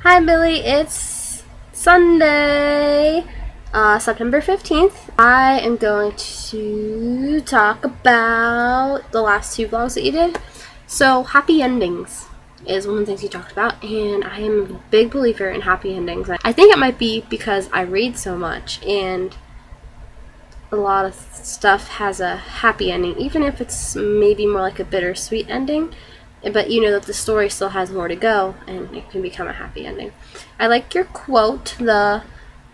Hi Billy, it's Sunday, September 15th. I am going to talk about the last two vlogs that you did. So, happy endings is one of the things you talked about, and I am a big believer in happy endings. I think it might be because I read so much, and a lot of stuff has a happy ending, even if it's maybe more like a bittersweet ending. But you know that the story still has more to go, and it can become a happy ending. I like your quote, the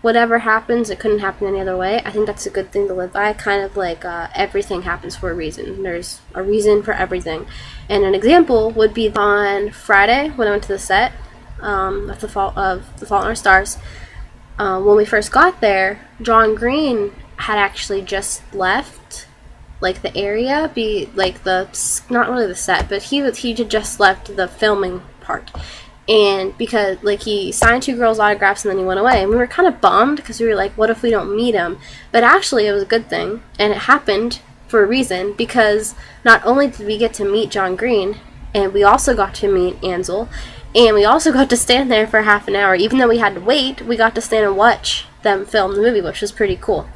whatever happens, it couldn't happen any other way. I think that's a good thing to live by, kind of like everything happens for a reason. There's a reason for everything. And an example would be on Friday when I went to the set of The Fault in Our Stars. When we first got there, John Green had actually just left like the area, not really the set, but he had just left the filming part, and because like he signed two girls' autographs and then he went away, and we were kind of bummed because we were like, what if we don't meet him? But actually it was a good thing, and it happened for a reason, because not only did we get to meet John Green, and we also got to meet Ansel, and we also got to stand there for half an hour. Even though we had to wait, we got to stand and watch them film the movie, which was pretty cool.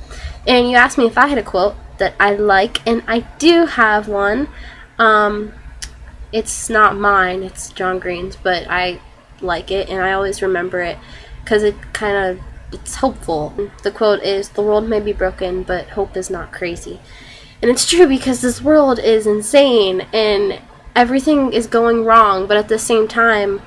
And you asked me if I had a quote that I like, and I do have one. It's not mine, it's John Green's, but I like it, and I always remember it because it's hopeful. The quote is, "The world may be broken, but hope is not crazy." And it's true, because this world is insane and everything is going wrong, but at the same time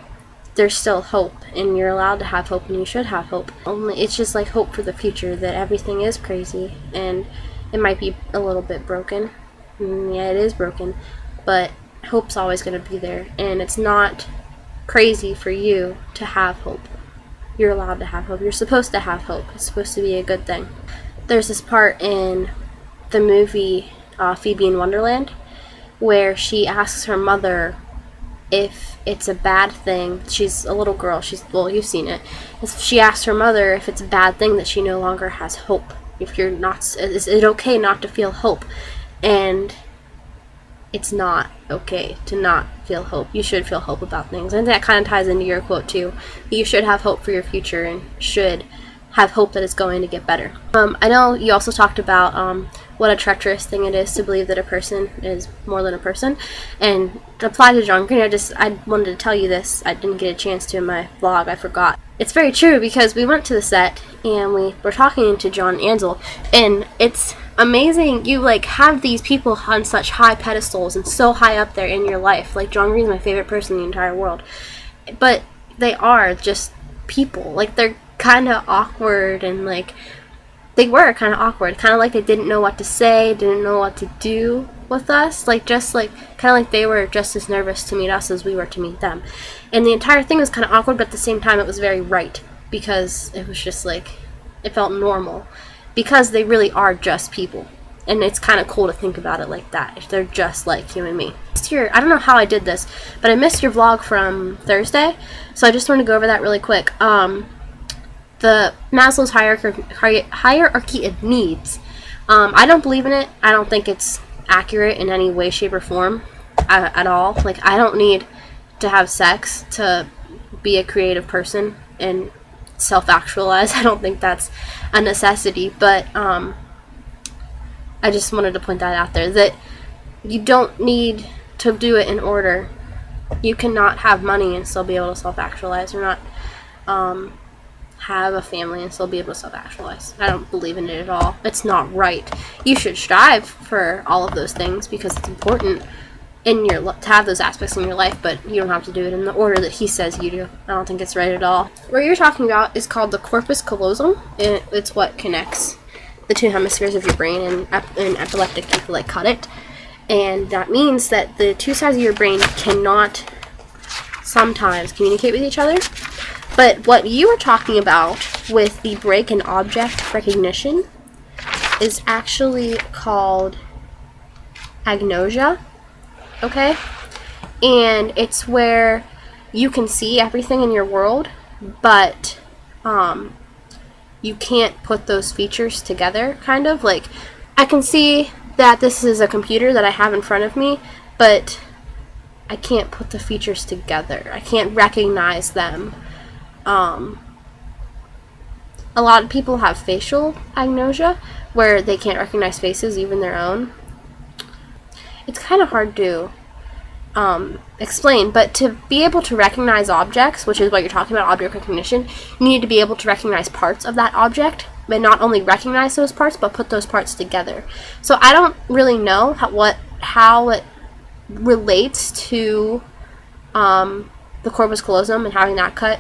there's still hope, and you're allowed to have hope, and you should have hope. Only it's just like hope for the future, that everything is crazy and it might be a little bit broken. Yeah, it is broken, but hope's always going to be there, and it's not crazy for you to have hope. You're allowed to have hope. You're supposed to have hope. It's supposed to be a good thing. There's this part in the movie Phoebe in Wonderland where she asks her mother if it's a bad thing. She's a little girl. You've seen it. She asks her mother if it's a bad thing that she no longer has hope. If you're not, is it okay not to feel hope? And it's not okay to not feel hope. You should feel hope about things. And that kind of ties into your quote too. You should have hope for your future and should have hope that it's going to get better. I know you also talked about what a treacherous thing it is to believe that a person is more than a person. And to apply to John Green, I wanted to tell you this. I didn't get a chance to in my vlog. I forgot. It's very true, because we went to the set and we were talking to John and Ansel, and it's amazing. You have these people on such high pedestals and so high up there in your life. Like, John Green's my favorite person in the entire world, but they are just people. They're kind of awkward, and they were kind of awkward, kind of like they didn't know what to say, didn't know what to do with us, kind of like they were just as nervous to meet us as we were to meet them. And the entire thing was kind of awkward, but at the same time it was very right, because it was just it felt normal, because they really are just people, and it's kind of cool to think about it like that, if they're just like you and me. I don't know how I did this, but I missed your vlog from Thursday, so I just want to go over that really quick. The Maslow's hierarchy of needs. I don't believe in it. I don't think it's accurate in any way, shape, or form at all. I don't need to have sex to be a creative person and self-actualize. I don't think that's a necessity, but I just wanted to point that out there, that you don't need to do it in order. You cannot have money and still be able to self-actualize, or not have a family and still be able to self-actualize. I don't believe in it at all. It's not right. You should strive for all of those things, because it's important to have those aspects in your life, but you don't have to do it in the order that he says you do. I don't think it's right at all. What you're talking about is called the corpus callosum. It's what connects the two hemispheres of your brain, and epileptic people cut it. And that means that the two sides of your brain cannot sometimes communicate with each other. But what you were talking about with the break in object recognition is actually called agnosia, okay? And it's where you can see everything in your world, but you can't put those features together, kind of. I can see that this is a computer that I have in front of me, but I can't put the features together. I can't recognize them A lot of people have facial agnosia, where they can't recognize faces, even their own. It's kind of hard to explain, but to be able to recognize objects, which is what you're talking about, object recognition, you need to be able to recognize parts of that object, but not only recognize those parts, but put those parts together. So I don't really know how it relates to the corpus callosum and having that cut.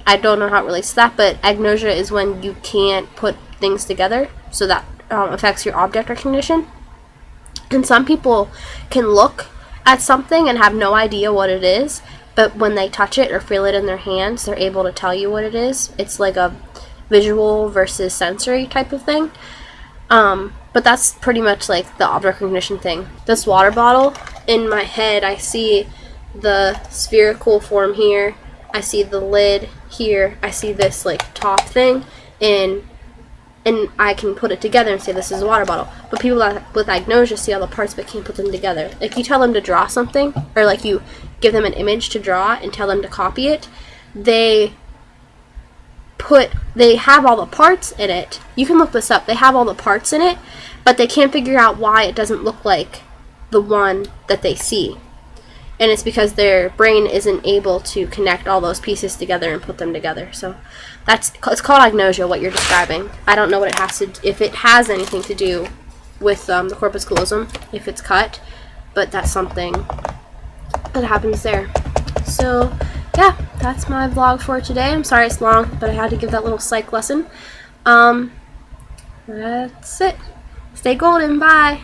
I don't know how it relates to that, but agnosia is when you can't put things together, so that affects your object recognition. And some people can look at something and have no idea what it is, but when they touch it or feel it in their hands, they're able to tell you what it is. It's like a visual versus sensory type of thing. But that's pretty much like the object recognition thing. This water bottle, in my head, I see the spherical form here, I see the lid here, I see this like top thing, and I can put it together and say this is a water bottle. But people with agnosia see all the parts but can't put them together. If you tell them to draw something, or like you give them an image to draw and tell them to copy it, they have all the parts in it. You can look this up. They have all the parts in it, but they can't figure out why it doesn't look like the one that they see. And it's because their brain isn't able to connect all those pieces together and put them together. So it's called agnosia, what you're describing. I don't know what it has to, if it has anything to do with the corpus callosum, if it's cut, but that's something that happens there. So yeah, that's my vlog for today. I'm sorry it's long, but I had to give that little psych lesson. That's it. Stay golden. Bye.